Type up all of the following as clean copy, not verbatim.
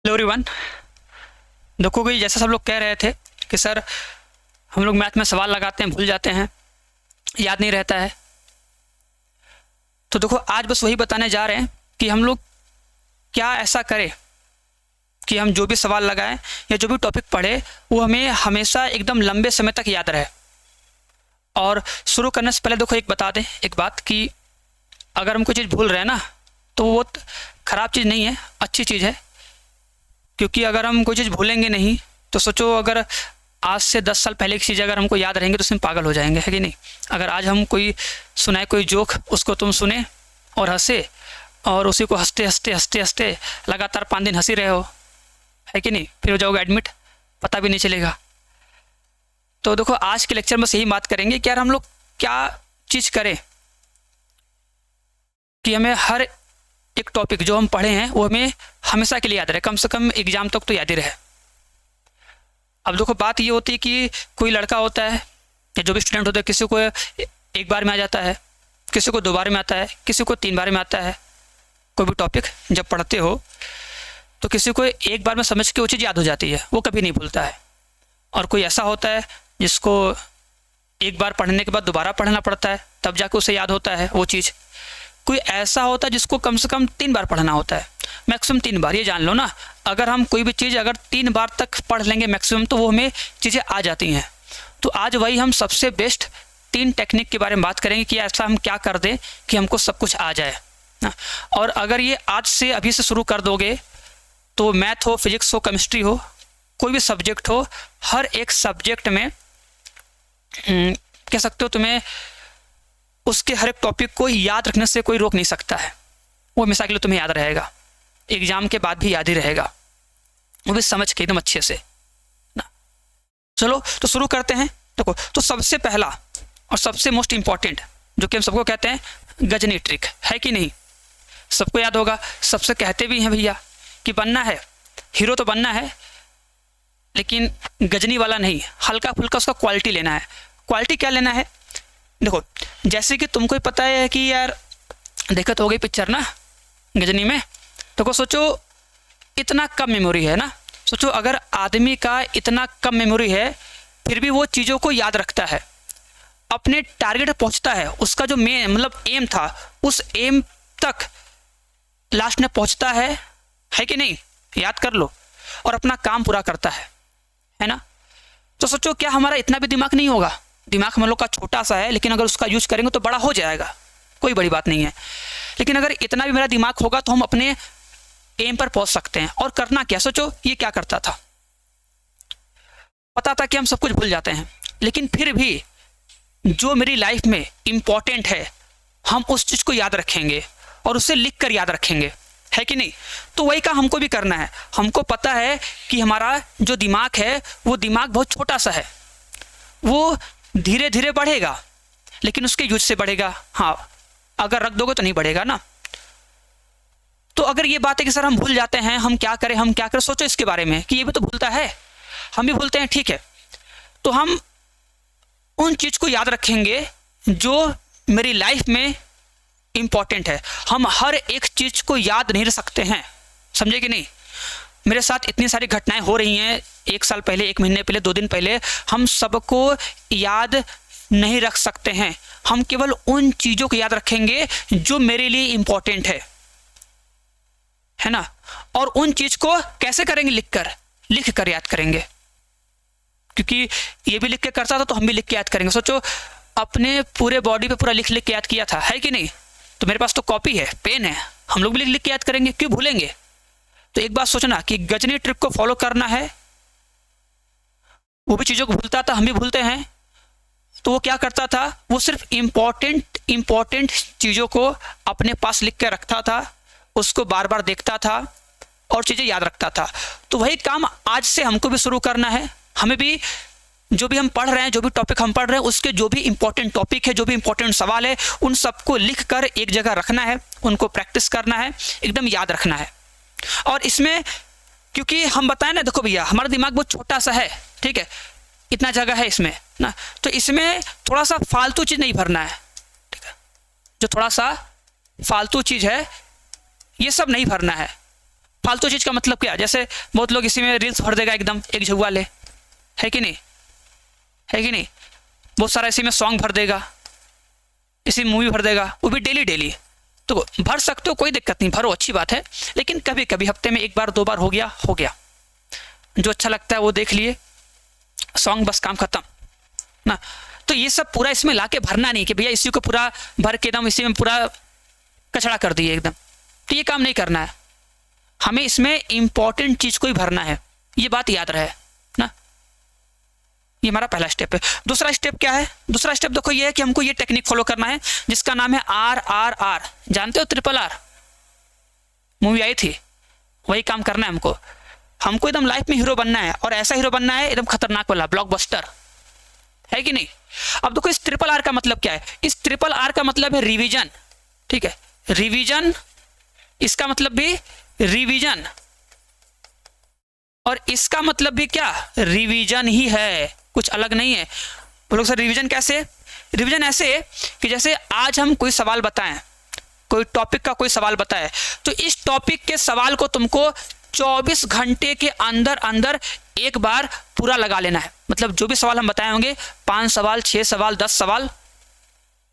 Hello everyone. देखो कि जैसा सब लोग कह रहे थे कि सर हम लोग मैथ में सवाल लगाते हैं, भूल जाते हैं, याद नहीं रहता है। तो देखो आज बस वही बताने जा रहे हैं कि हम लोग क्या ऐसा करें कि हम जो भी सवाल लगाएं या जो भी टॉपिक पढ़े वो हमें हमेशा एकदम लंबे समय तक याद रहे। और शुरू करने से पहले देखो एक बता दें एक बात कि अगर हम कोई चीज़ भूल रहे हैं ना तो वो ख़राब चीज़ नहीं है, अच्छी चीज़ है। क्योंकि अगर हम कोई चीज़ भूलेंगे नहीं तो सोचो अगर आज से 10 साल पहले की चीज़ अगर हमको याद रहेंगे तो उसमें पागल हो जाएंगे, है कि नहीं। अगर आज हम कोई सुनाए कोई जोक, उसको तुम सुने और हंसे और उसी को हंसते हंसते हंसते हंसते लगातार 5 दिन हंसी रहे हो, है कि नहीं, फिर हो जाओगे एडमिट, पता भी नहीं चलेगा। तो देखो आज के लेक्चर में बस यही बात करेंगे कि यार हम लोग क्या चीज़ करें कि हमें हर एक टॉपिक जो हम पढ़े हैं वो हमें हमेशा के लिए याद रहे, कम से कम एग्जाम तक तो याद ही रहे। अब देखो बात ये होती है कि कोई लड़का होता है या जो भी स्टूडेंट होता है, किसी को एक बार में आ जाता है, किसी को 2 बार में आता है, किसी को 3 बार में आता है। कोई भी टॉपिक जब पढ़ते हो तो किसी को एक बार में समझ के वो चीज़ याद हो जाती है, वो कभी नहीं भूलता है। और कोई ऐसा होता है जिसको एक बार पढ़ने के बाद दोबारा पढ़ना पड़ता है, तब जाके उसे याद होता है वो चीज़। कोई ऐसा होता है जिसको कम से कम 3 बार पढ़ना होता है, मैक्सिमम 3 बार। ये जान लो ना, अगर हम कोई भी चीज़ अगर 3 बार तक पढ़ लेंगे मैक्सिमम तो वो हमें चीज़ें आ जाती हैं। तो आज वही हम सबसे बेस्ट 3 टेक्निक के बारे में बात करेंगे कि ऐसा हम क्या कर दें कि हमको सब कुछ आ जाए ना। और अगर ये आज से अभी से शुरू कर दोगे तो मैथ हो, फिजिक्स हो, केमिस्ट्री हो, कोई भी सब्जेक्ट हो, हर एक सब्जेक्ट में कह सकते हो तुम्हें उसके हर एक टॉपिक को याद रखने से कोई रोक नहीं सकता है। वो हमेशा के लिए तुम्हें याद रहेगा, एग्जाम के बाद भी याद ही रहेगा, वो भी समझ के एकदम अच्छे से ना। चलो तो शुरू करते हैं। देखो तो सबसे पहला और सबसे मोस्ट इम्पॉर्टेंट जो कि हम सबको कहते हैं गजनी ट्रिक, है कि नहीं। सबको याद होगा, सबसे कहते भी हैं भैया कि बनना है हीरो तो बनना है, लेकिन गजनी वाला नहीं, हल्का फुल्का उसका क्वालिटी लेना है। क्वालिटी क्या लेना है, देखो जैसे कि तुमको ही पता है कि यार देखत हो गई पिक्चर ना गजनी में, तो सोचो इतना कम मेमोरी है ना। सोचो अगर आदमी का इतना कम मेमोरी है फिर भी वो चीज़ों को याद रखता है, अपने टारगेट पर पहुंचता है, उसका जो मेन मतलब एम था उस एम तक लास्ट में पहुंचता है कि नहीं, याद कर लो, और अपना काम पूरा करता है ना। तो सोचो क्या हमारा इतना भी दिमाग नहीं होगा। दिमाग हम लोग का छोटा सा है लेकिन अगर उसका यूज करेंगे तो बड़ा हो जाएगा, कोई बड़ी बात नहीं है। लेकिन अगर इतना भी मेरा दिमाग होगा तो हम अपने एम पर पहुंच सकते हैं। और करना क्या, सोचो ये क्या करता था, पता था कि हम सब कुछ भूल जाते हैं लेकिन फिर भी जो मेरी लाइफ में इंपॉर्टेंट है हम उस चीज़ को याद रखेंगे और उसे लिख कर याद रखेंगे, है कि नहीं। तो वही काम हमको भी करना है। हमको पता है कि हमारा जो दिमाग है वो दिमाग बहुत छोटा सा है, वो धीरे धीरे बढ़ेगा लेकिन उसके यूज से बढ़ेगा। हाँ, अगर रख दोगे तो नहीं बढ़ेगा ना। तो अगर ये बात है कि सर हम भूल जाते हैं, हम क्या करें, हम क्या करें, सोचो इसके बारे में कि ये भी तो भूलता है, हम भी भूलते हैं, ठीक है। तो हम उन चीज़ को याद रखेंगे जो मेरी लाइफ में इंपॉर्टेंट है। हम हर एक चीज़ को याद नहीं रख सकते हैं, समझे कि नहीं। मेरे साथ इतनी सारी घटनाएं हो रही हैं, 1 साल पहले, 1 महीने पहले, 2 दिन पहले, हम सबको याद नहीं रख सकते हैं। हम केवल उन चीज़ों को याद रखेंगे जो मेरे लिए इंपॉर्टेंट है ना। और उन चीज़ को कैसे करेंगे, लिख कर याद करेंगे। क्योंकि ये भी लिख के करता था तो हम भी लिख के याद करेंगे। सोचो अपने पूरे बॉडी पे पूरा लिख लिख के याद किया था, है कि नहीं। तो मेरे पास तो कॉपी है, पेन है, हम लोग भी लिख लिख के याद करेंगे, क्यों भूलेंगे। तो एक बात सोचना कि गजनी ट्रिक को फॉलो करना है। वो भी चीज़ों को भूलता था, हम भी भूलते हैं। तो वो क्या करता था, वो सिर्फ इम्पोर्टेंट चीज़ों को अपने पास लिख के रखता था, उसको बार बार देखता था और चीज़ें याद रखता था। तो वही काम आज से हमको भी शुरू करना है। हमें भी जो भी हम पढ़ रहे हैं, जो भी टॉपिक हम पढ़ रहे हैं, उसके जो भी इंपॉर्टेंट टॉपिक है, जो भी इंपॉर्टेंट सवाल है, उन सबको लिख कर एक जगह रखना है, उनको प्रैक्टिस करना है, एकदम याद रखना है। और इसमें क्योंकि हम बताएं ना, देखो भैया हमारा दिमाग बहुत छोटा सा है, ठीक है, इतना जगह है इसमें ना, तो इसमें थोड़ा सा फालतू चीज़ नहीं भरना है, ठीक है। जो थोड़ा सा फालतू चीज़ है ये सब नहीं भरना है। फालतू चीज का मतलब क्या, जैसे बहुत लोग इसी में रील्स भर देगा एकदम एक झुग्गा ले, है कि नहीं, है कि नहीं, बहुत सारा इसी में सॉन्ग भर देगा, इसी मूवी भर देगा, वो भी डेली डेली। तो भर सकते हो, कोई दिक्कत नहीं, भरो, अच्छी बात है, लेकिन कभी कभी हफ्ते में एक बार दो बार हो गया, जो अच्छा लगता है वो देख लिए, सॉन्ग, बस काम खत्म ना। तो ये सब पूरा इसमें लाके भरना नहीं कि भैया इसी को पूरा भर के एकदम इसी में पूरा कचड़ा कर दिए एकदम, तो ये काम नहीं करना है। हमें इसमें इंपॉर्टेंट चीज को ही भरना है, ये बात याद रहे ना। ये हमारा पहला स्टेप है। दूसरा स्टेप क्या है? दूसरा स्टेप देखो ये है कि हमको ये टेक्निक फॉलो करना है जिसका नाम है RRR। जानते हो RRR मूवी आई थी, वही काम करना है हमको। हमको एकदम लाइफ में हीरो बनना है, और ऐसा हीरो बनना है एकदम खतरनाक वाला, ब्लॉकबस्टर, है कि नहीं। अब देखो इस RRR का मतलब क्या है? इस RRR का मतलब है रिवीजन, ठीक है, रिवीजन, इसका मतलब भी रिवीजन, और इसका मतलब भी क्या, रिवीजन ही है, कुछ अलग नहीं है। बोलो सर रिवीजन कैसे? रिवीजन ऐसे कि जैसे आज हम कोई सवाल बताएं, कोई टॉपिक का कोई सवाल बताए, तो इस टॉपिक के सवाल को तुमको 24 घंटे के अंदर अंदर एक बार पूरा लगा लेना है। मतलब जो भी सवाल हम बताए होंगे, 5 सवाल, 6 सवाल, 10 सवाल,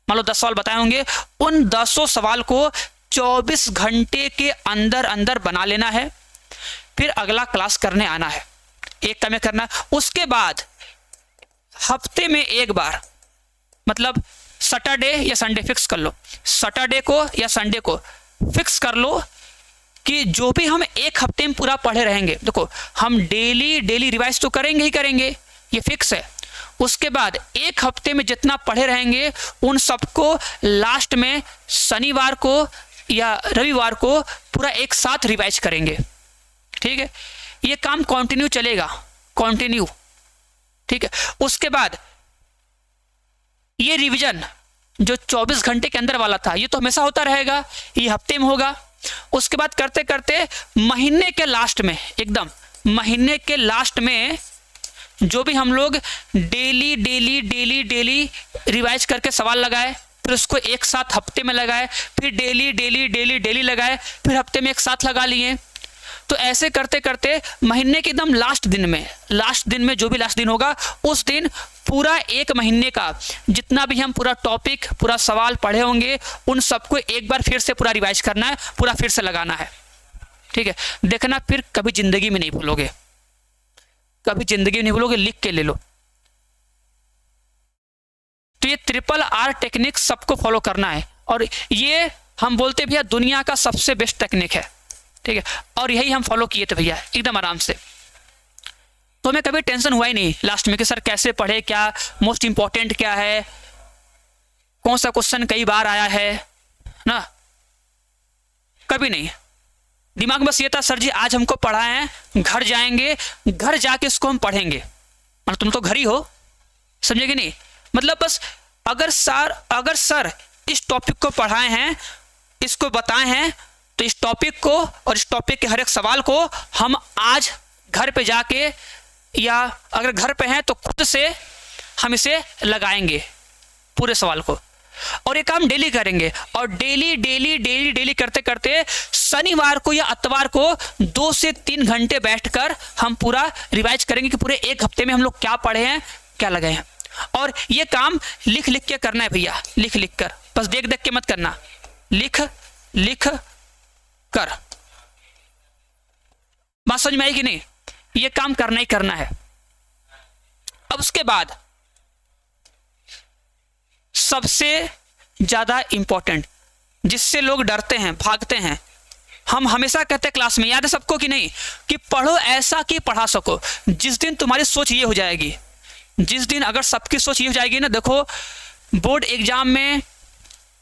मान लो 10 सवाल बताए होंगे, उन 10 सवाल को 24 घंटे के अंदर अंदर बना लेना है। फिर अगला क्लास करने आना है, एक का में करना। उसके बाद हफ्ते में एक बार, मतलब सैटरडे या संडे फिक्स कर लो, सैटरडे को या संडे को फिक्स कर लो कि जो भी हम एक हफ्ते में पूरा पढ़े रहेंगे, देखो हम डेली डेली रिवाइज तो करेंगे ही करेंगे, ये फिक्स है। उसके बाद एक हफ्ते में जितना पढ़े रहेंगे उन सबको लास्ट में शनिवार को या रविवार को पूरा एक साथ रिवाइज करेंगे, ठीक है। ये काम कंटिन्यू चलेगा, कंटिन्यू, ठीक है। उसके बाद ये रिवीजन जो 24 घंटे के अंदर वाला था, ये तो हमेशा होता रहेगा, ये हफ्ते में होगा। उसके बाद करते करते महीने के लास्ट में, एकदम महीने के लास्ट में जो भी हम लोग daily daily daily daily revise करके सवाल लगाए, फिर उसको एक साथ हफ्ते में लगाए, फिर डेली डेली डेली डेली लगाए, फिर हफ्ते में एक साथ लगा लिए। तो ऐसे करते करते महीने के एकदम लास्ट दिन में जो भी लास्ट दिन होगा, उस दिन पूरा एक महीने का जितना भी हम पूरा टॉपिक, पूरा सवाल पढ़े होंगे, उन सबको एक बार फिर से पूरा रिवाइज करना है, पूरा फिर से लगाना है, ठीक है। देखना फिर कभी जिंदगी में नहीं भूलोगे, कभी जिंदगी में नहीं भूलोगे, लिख के ले लो। तो ये RRR टेक्निक सबको फॉलो करना है, और ये हम बोलते भैया दुनिया का सबसे बेस्ट टेक्निक है, ठीक है। और यही हम फॉलो किए थे भैया एकदम आराम से, तो हमें कभी टेंशन हुआ ही नहीं लास्ट में कि सर कैसे पढ़े, क्या मोस्ट इंपॉर्टेंट क्या है, कौन सा क्वेश्चन कई बार आया है ना, कभी नहीं। दिमाग में बस ये था सर जी आज हमको पढ़ाए हैं, घर जाएंगे, घर जाके इसको हम पढ़ेंगे। मतलब तुम तो घर ही हो, समझे कि नहीं। मतलब बस अगर सर इस टॉपिक को पढ़ाए हैं, इसको बताए हैं, तो इस टॉपिक को और इस टॉपिक के हर एक सवाल को हम आज घर पे जाके, या अगर घर पे हैं तो खुद से हम इसे लगाएंगे पूरे सवाल को, और ये काम डेली करेंगे। और डेली डेली डेली डेली करते करते शनिवार को या इतवार को 2 से 3 घंटे बैठकर हम पूरा रिवाइज करेंगे कि पूरे एक हफ्ते में हम लोग क्या पढ़े हैं, क्या लगाए हैं। और ये काम लिख लिख के करना है भैया, लिख लिख कर, बस देख देख के मत करना, लिख लिख कर। बात समझ में आई कि नहीं? ये काम करना ही करना है। अब उसके बाद सबसे ज्यादा इंपॉर्टेंट, जिससे लोग डरते हैं, भागते हैं, हम हमेशा कहते हैं क्लास में, याद है सबको कि नहीं, कि पढ़ो ऐसा कि पढ़ा सको। जिस दिन तुम्हारी सोच ये हो जाएगी, जिस दिन अगर सबकी सोच ये हो जाएगी ना, देखो बोर्ड एग्जाम में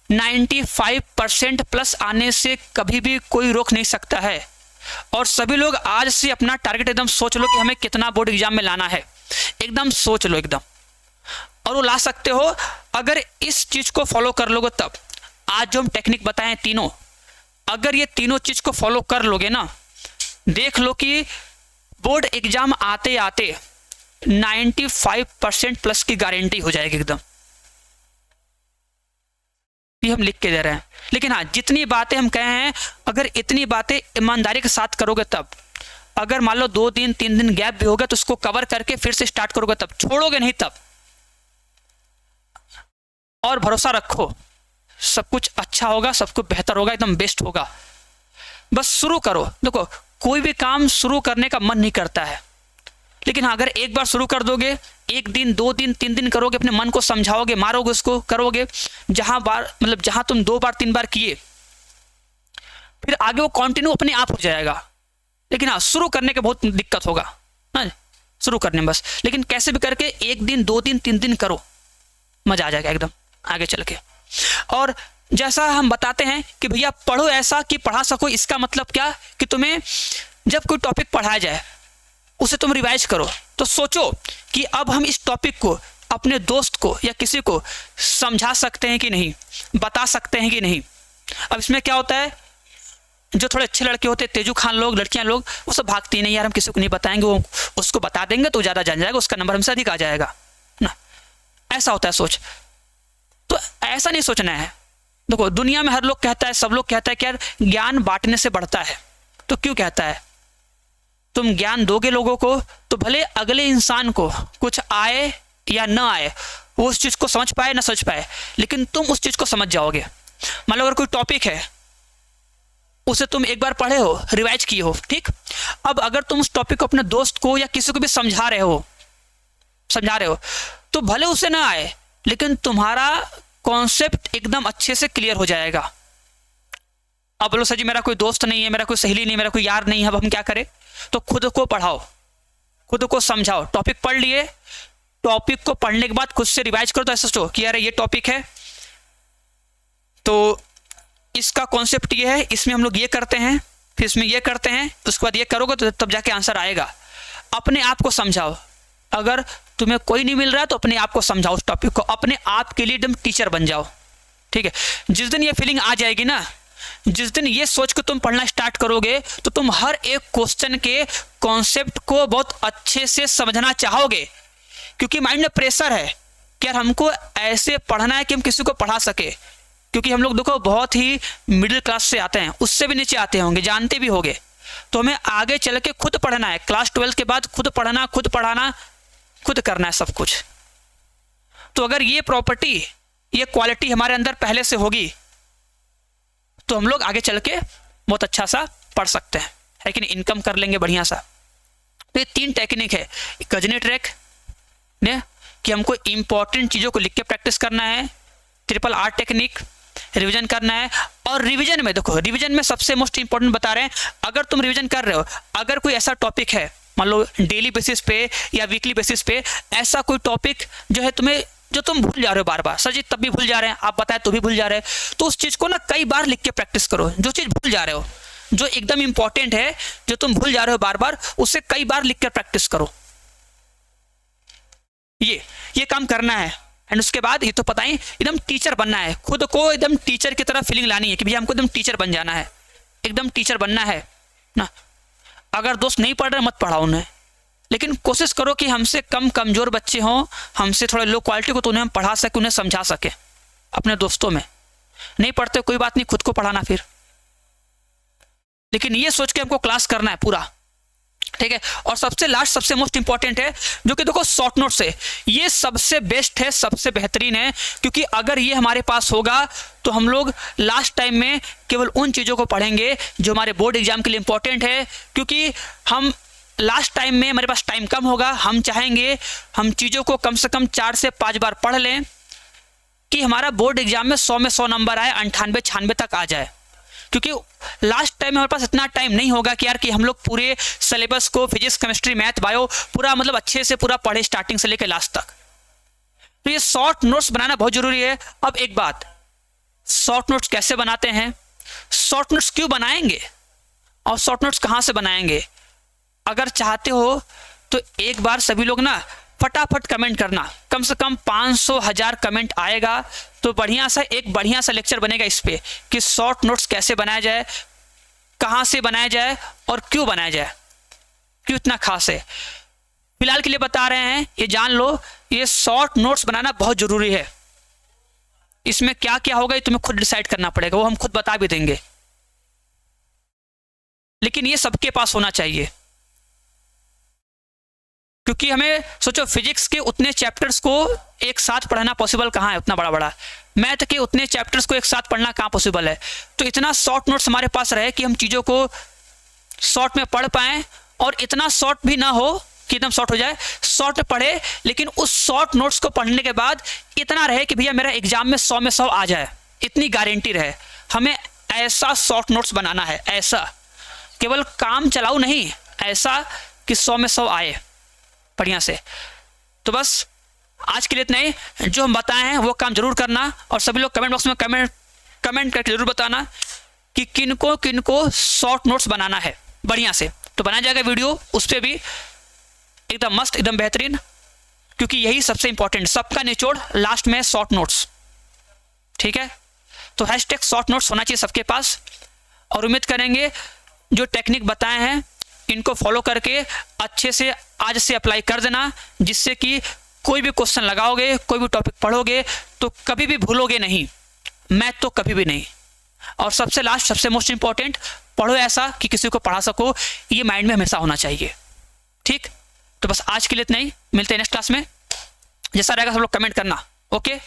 95% प्लस आने से कभी भी कोई रोक नहीं सकता है। और सभी लोग आज से अपना टारगेट एकदम सोच लो कि हमें कितना बोर्ड एग्जाम में लाना है, एकदम सोच लो एकदम, और वो ला सकते हो अगर इस चीज को फॉलो कर लोगे तब। आज जो हम टेक्निक बताए तीनों, अगर ये तीनों चीज को फॉलो कर लोगे ना, देख लो कि बोर्ड एग्जाम आते आते 95% प्लस की गारंटी हो जाएगी एकदम। ये हम लिख के दे रहे हैं। लेकिन हाँ, जितनी बातें हम कहे हैं, अगर इतनी बातें ईमानदारी के साथ करोगे तब, अगर मान लो 2 दिन 3 दिन गैप भी होगा तो उसको कवर करके फिर से स्टार्ट करोगे तब, छोड़ोगे नहीं तब। और भरोसा रखो, सब कुछ अच्छा होगा, सब कुछ बेहतर होगा, एकदम बेस्ट होगा। बस शुरू करो। देखो, कोई भी काम शुरू करने का मन नहीं करता है, लेकिन हाँ, अगर एक बार शुरू कर दोगे, 1 दिन 2 दिन 3 दिन करोगे, अपने मन को समझाओगे, मारोगे उसको, करोगे, जहां तुम 2 बार 3 बार किए, फिर आगे वो कंटिन्यू अपने आप हो जाएगा। लेकिन हाँ, शुरू करने के बहुत दिक्कत होगा, हाँ, शुरू करने में बस। लेकिन कैसे भी करके 1 दिन 2 दिन 3 दिन करो, मजा आ जाएगा एकदम आगे चल के। और जैसा हम बताते हैं कि भैया पढ़ो ऐसा कि पढ़ा सको, इसका मतलब क्या कि तुम्हें जब कोई टॉपिक पढ़ाया जाए उसे तुम रिवाइज करो, तो सोचो कि अब हम इस टॉपिक को अपने दोस्त को या किसी को समझा सकते हैं कि नहीं, बता सकते हैं कि नहीं। अब इसमें क्या होता है, जो थोड़े अच्छे लड़के होते हैं, तेजू खान लोग, लड़कियां लोग, वो सब भागती नहीं, यार हम किसी को नहीं बताएंगे, वो उसको बता देंगे तो ज़्यादा जान जाएगा, उसका नंबर हमसे अधिक आ जाएगा ना, ऐसा होता है सोच। तो ऐसा नहीं सोचना है। देखो, दुनिया में हर लोग कहता है, सब लोग कहता है कि यार ज्ञान बांटने से बढ़ता है। तो क्यों कहता है? तुम ज्ञान दोगे लोगों को तो भले अगले इंसान को कुछ आए या न आए, वो उस चीज को समझ पाए ना समझ पाए, लेकिन तुम उस चीज को समझ जाओगे। मान लो अगर कोई टॉपिक है, उसे तुम एक बार पढ़े हो, रिवाइज किए हो, ठीक। अब अगर तुम उस टॉपिक को अपने दोस्त को या किसी को भी समझा रहे हो, तो भले उसे ना आए, लेकिन तुम्हारा कॉन्सेप्ट एकदम अच्छे से क्लियर हो जाएगा। अब बोलो सर जी, मेरा कोई दोस्त नहीं है, मेरा कोई सहेली नहीं, मेरा कोई यार नहीं है, अब हम क्या करें? तो खुद को पढ़ाओ, खुद को समझाओ। टॉपिक पढ़ लिए, टॉपिक को पढ़ने के बाद खुद से रिवाइज करो। तो ऐसा सोचो कि यार ये टॉपिक है, तो इसका कॉन्सेप्ट ये है, इसमें हम लोग ये करते हैं, फिर इसमें ये करते हैं, उसके बाद ये करोगे तो तब जाके आंसर आएगा। अपने आप को समझाओ। अगर तुम्हें कोई नहीं मिल रहा है तो अपने आप को समझाओ, उस टॉपिक को, अपने आप के लिए एकदम टीचर बन जाओ, ठीक है। जिस दिन ये फीलिंग आ जाएगी ना, जिस दिन ये सोच के तुम पढ़ना स्टार्ट करोगे, तो तुम हर एक क्वेश्चन के कॉन्सेप्ट को बहुत अच्छे से समझना चाहोगे, क्योंकि माइंड में प्रेशर है कि यार हमको ऐसे पढ़ना है कि हम किसी को पढ़ा सके। क्योंकि हम लोग देखो बहुत ही मिडिल क्लास से आते हैं, उससे भी नीचे आते होंगे, जानते भी होंगे, तो हमें आगे चल के खुद पढ़ना है। क्लास 12 के बाद खुद पढ़ना, खुद पढ़ाना, खुद करना है सब कुछ। तो अगर ये प्रॉपर्टी, ये क्वालिटी हमारे अंदर पहले से होगी, तो हम लोग आगे चल के बहुत अच्छा सा पढ़ सकते हैं, है कि नहीं, इनकम कर लेंगे बढ़िया सा। तो ये 3 टेक्निक है, गजनी ट्रैक ने कि हमको इंपॉर्टेंट चीज़ों को लिख के प्रैक्टिस करना है, RRR टेक्निक रिवीजन करना है। और रिवीजन में देखो, रिवीजन में सबसे मोस्ट इंपॉर्टेंट बता रहे हैं, अगर तुम रिवीजन कर रहे हो, अगर कोई ऐसा टॉपिक है, मान लो डेली बेसिस पे या वीकली बेसिस पे, ऐसा कोई टॉपिक जो है तुम्हें, जो तुम भूल जा रहे हो बार बार, सर जी तब भी भूल जा रहे हैं, आप बताए तो भी भूल जा रहे हैं, तो उस चीज़ को ना कई बार लिख के प्रैक्टिस करो। जो चीज़ भूल जा रहे हो, जो एकदम इंपॉर्टेंट है, जो तुम भूल जा रहे हो बार बार, उसे कई बार लिख कर प्रैक्टिस करो। ये काम करना है। एंड उसके बाद ये तो पता ही, एकदम टीचर बनना है, खुद को एकदम टीचर की तरह फीलिंग लानी है कि भैया हमको एकदम टीचर बन जाना है, एकदम टीचर बनना है ना। अगर दोस्त नहीं पढ़ रहे मत पढ़ाओ उन्हें, लेकिन कोशिश करो कि हमसे कम कमजोर बच्चे हों, हमसे थोड़े लो क्वालिटी को, तो उन्हें हम पढ़ा सके, उन्हें समझा सके। अपने दोस्तों में नहीं पढ़ते कोई बात नहीं, खुद को पढ़ाना फिर, लेकिन ये सोच के हमको क्लास करना है पूरा, ठीक है। और सबसे लास्ट, सबसे मोस्ट इंपॉर्टेंट है, जो कि देखो शॉर्ट नोट्स है, ये सबसे बेस्ट है, सबसे बेहतरीन है, क्योंकि अगर ये हमारे पास होगा तो हम लोग लास्ट टाइम में केवल उन चीज़ों को पढ़ेंगे जो हमारे बोर्ड एग्जाम के लिए इंपॉर्टेंट है। क्योंकि हम लास्ट टाइम में, हमारे पास टाइम कम होगा, हम चाहेंगे हम चीज़ों को कम से कम 4 से 5 बार पढ़ लें कि हमारा बोर्ड एग्जाम में 100 में 100 नंबर आए, 98-96 तक आ जाए। क्योंकि लास्ट टाइम में हमारे पास इतना टाइम नहीं होगा कि यार कि हम लोग पूरे सिलेबस को, फिजिक्स, केमिस्ट्री, मैथ, बायो पूरा मतलब अच्छे से पूरा पढ़े स्टार्टिंग से लेकर लास्ट तक। तो ये शॉर्ट नोट्स बनाना बहुत जरूरी है। अब एक बात, शॉर्ट नोट्स कैसे बनाते हैं, शॉर्ट नोट्स क्यों बनाएंगे और शॉर्ट नोट्स कहाँ से बनाएंगे? अगर चाहते हो तो एक बार सभी लोग ना फटाफट कमेंट करना, कम से कम 500-1000 कमेंट आएगा तो बढ़िया सा एक बढ़िया सा लेक्चर बनेगा इस पे कि शॉर्ट नोट्स कैसे बनाया जाए, कहाँ से बनाया जाए और क्यों बनाया जाए, क्यों इतना खास है। फिलहाल के लिए बता रहे हैं, ये जान लो, ये शॉर्ट नोट्स बनाना बहुत जरूरी है। इसमें क्या क्या होगा ये तुम्हें खुद डिसाइड करना पड़ेगा, वो हम खुद बता भी देंगे, लेकिन ये सबके पास होना चाहिए। क्योंकि हमें सोचो फिजिक्स के उतने चैप्टर्स को एक साथ पढ़ना पॉसिबल कहाँ है, उतना बड़ा बड़ा मैथ के उतने चैप्टर्स को एक साथ पढ़ना कहाँ पॉसिबल है। तो इतना शॉर्ट नोट्स हमारे पास रहे कि हम चीज़ों को शॉर्ट में पढ़ पाएँ, और इतना शॉर्ट भी ना हो कि एकदम शॉर्ट हो जाए, शॉर्ट में पढ़े लेकिन उस शॉर्ट नोट्स को पढ़ने के बाद इतना रहे कि भैया मेरा एग्जाम में 100 में 100 आ जाए, इतनी गारंटी रहे। हमें ऐसा शॉर्ट नोट्स बनाना है, ऐसा केवल काम चलाऊ नहीं, ऐसा कि 100 में 100 आए बढ़िया से। तो बस आज के लिए इतना ही, जो हम बताए हैं वो काम जरूर करना, और सभी लोग कमेंट बॉक्स में कमेंट करके जरूर बताना कि किनको किनको शॉर्ट नोट्स बनाना है बढ़िया से। तो बनाया जाएगा वीडियो, उस पर भी एकदम मस्त, एकदम बेहतरीन, क्योंकि यही सबसे इंपॉर्टेंट, सबका निचोड़ लास्ट में शॉर्ट नोट्स। ठीक है, तो हैशटैग शॉर्ट नोट्स होना चाहिए सबके पास, और उम्मीद करेंगे जो टेक्निक बताए हैं इनको फॉलो करके अच्छे से आज से अप्लाई कर देना, जिससे कि कोई भी क्वेश्चन लगाओगे, कोई भी टॉपिक पढ़ोगे तो कभी भी भूलोगे नहीं, मैथ तो कभी भी नहीं। और सबसे लास्ट, सबसे मोस्ट इंपॉर्टेंट, पढ़ो ऐसा कि किसी को पढ़ा सको, ये माइंड में हमेशा होना चाहिए। ठीक, तो बस आज के लिए इतना ही, मिलते हैं नेक्स्ट क्लास में। जैसा रहेगा सब लोग कमेंट करना। ओके।